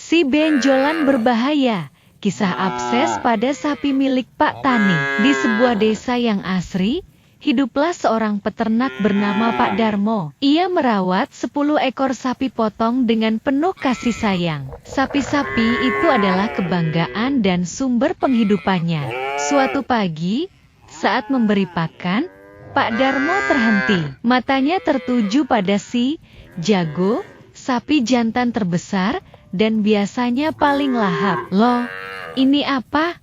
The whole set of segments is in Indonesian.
Si benjolan berbahaya. Kisah abses pada sapi milik Pak Tani. Di sebuah desa yang asri, hiduplah seorang peternak bernama Pak Darmo. Ia merawat 10 ekor sapi potong dengan penuh kasih sayang. Sapi-sapi itu adalah kebanggaan dan sumber penghidupannya. Suatu pagi, saat memberi pakan, Pak Darmo terhenti. Matanya tertuju pada si Jago, sapi jantan terbesar dan biasanya paling lahap. "Loh, ini apa?"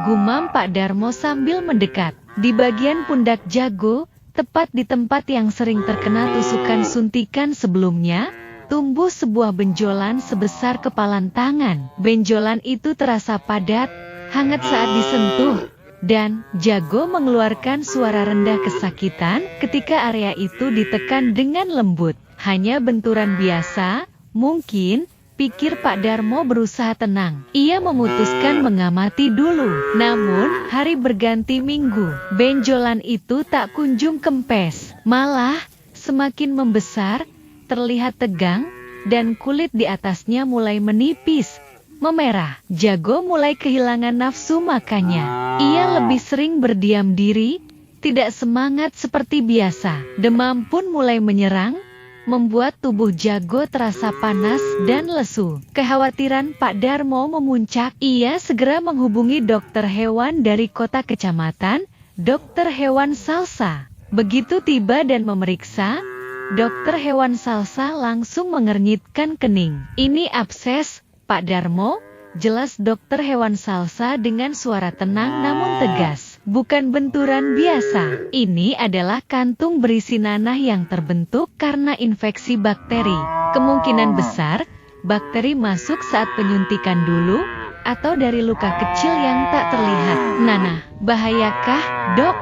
gumam Pak Darmo sambil mendekat. Di bagian pundak Jago, tepat di tempat yang sering terkena tusukan suntikan sebelumnya, tumbuh sebuah benjolan sebesar kepalan tangan. Benjolan itu terasa padat, hangat saat disentuh, dan Jago mengeluarkan suara rendah kesakitan ketika area itu ditekan dengan lembut. Hanya benturan biasa, mungkin, pikir Pak Darmo berusaha tenang. Ia memutuskan mengamati dulu. Namun, hari berganti minggu. Benjolan itu tak kunjung kempes. Malah, semakin membesar, terlihat tegang, dan kulit di atasnya mulai menipis, memerah. Jago mulai kehilangan nafsu makannya. Ia lebih sering berdiam diri, tidak semangat seperti biasa. Demam pun mulai menyerang, membuat tubuh Jago terasa panas dan lesu. Kekhawatiran Pak Darmo memuncak. Ia segera menghubungi dokter hewan dari kota kecamatan, Dokter Hewan Salsa. Begitu tiba dan memeriksa, Dokter Hewan Salsa langsung mengernyitkan kening. "Ini abses, Pak Darmo," jelas Dokter Hewan Salsa dengan suara tenang namun tegas. "Bukan benturan biasa. Ini adalah kantung berisi nanah yang terbentuk karena infeksi bakteri. Kemungkinan besar, bakteri masuk saat penyuntikan dulu, atau dari luka kecil yang tak terlihat." "Nanah, bahayakah, Dok?"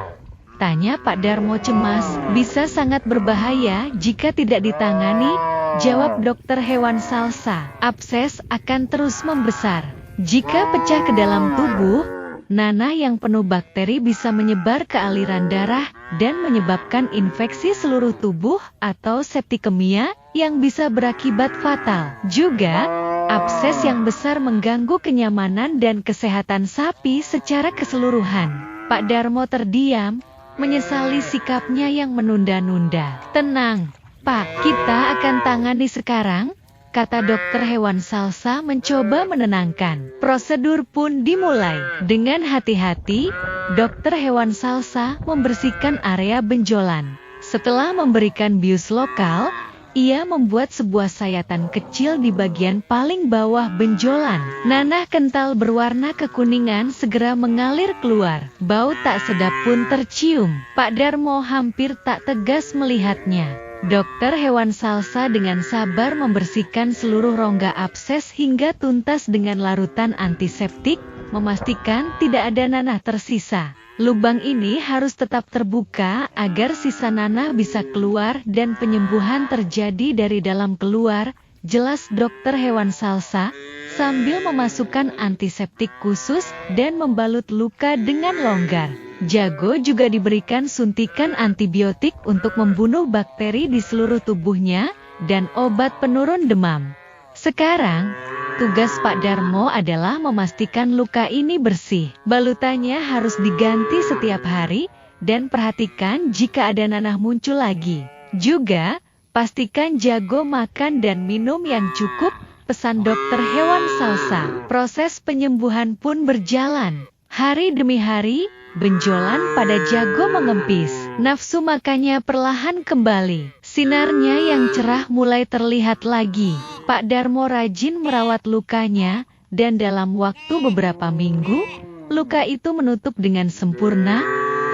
tanya Pak Darmo cemas. "Bisa sangat berbahaya jika tidak ditangani," jawab Dokter Hewan Salsa. "Abses akan terus membesar. Jika pecah ke dalam tubuh, nanah yang penuh bakteri bisa menyebar ke aliran darah dan menyebabkan infeksi seluruh tubuh atau septikemia yang bisa berakibat fatal. Juga, abses yang besar mengganggu kenyamanan dan kesehatan sapi secara keseluruhan." Pak Darmo terdiam, menyesali sikapnya yang menunda-nunda. "Tenang, Pak, kita akan tangani sekarang," kata Dokter Hewan Salsa mencoba menenangkan. Prosedur pun dimulai. Dengan hati-hati, Dokter Hewan Salsa membersihkan area benjolan. Setelah memberikan bius lokal, ia membuat sebuah sayatan kecil di bagian paling bawah benjolan. Nanah kental berwarna kekuningan segera mengalir keluar. Bau tak sedap pun tercium. Pak Darmo hampir tak tegas melihatnya. Dokter Hewan Salsa dengan sabar membersihkan seluruh rongga abses hingga tuntas dengan larutan antiseptik, memastikan tidak ada nanah tersisa. Lubang ini harus tetap terbuka agar sisa nanah bisa keluar dan penyembuhan terjadi dari dalam keluar, jelas Dokter Hewan Salsa, sambil memasukkan antiseptik khusus dan membalut luka dengan longgar. Jago juga diberikan suntikan antibiotik untuk membunuh bakteri di seluruh tubuhnya, dan obat penurun demam. Sekarang, tugas Pak Darmo adalah memastikan luka ini bersih. Balutannya harus diganti setiap hari, dan perhatikan jika ada nanah muncul lagi. Juga, pastikan Jago makan dan minum yang cukup, pesan Dokter Hewan Salsa. Proses penyembuhan pun berjalan. Hari demi hari, benjolan pada Jago mengempis. Nafsu makannya perlahan kembali. Sinarnya yang cerah mulai terlihat lagi. Pak Darmo rajin merawat lukanya, dan dalam waktu beberapa minggu, luka itu menutup dengan sempurna,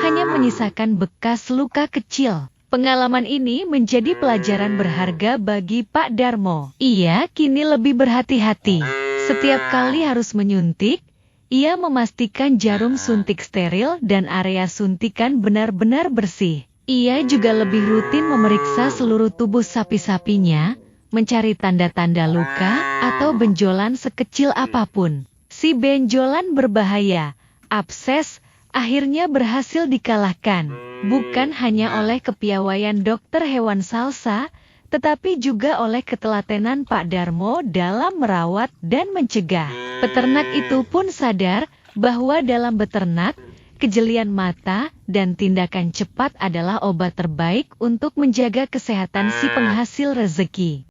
hanya menyisakan bekas luka kecil. Pengalaman ini menjadi pelajaran berharga bagi Pak Darmo. Ia kini lebih berhati-hati. Setiap kali harus menyuntik, ia memastikan jarum suntik steril dan area suntikan benar-benar bersih. Ia juga lebih rutin memeriksa seluruh tubuh sapi-sapinya, mencari tanda-tanda luka atau benjolan sekecil apapun. Si benjolan berbahaya, abses, akhirnya berhasil dikalahkan. Bukan hanya oleh kepiawaian Dokter Hewan Salsa, tetapi juga oleh ketelatenan Pak Darmo dalam merawat dan mencegah. Peternak itu pun sadar bahwa dalam beternak, kejelian mata dan tindakan cepat adalah obat terbaik untuk menjaga kesehatan si penghasil rezeki.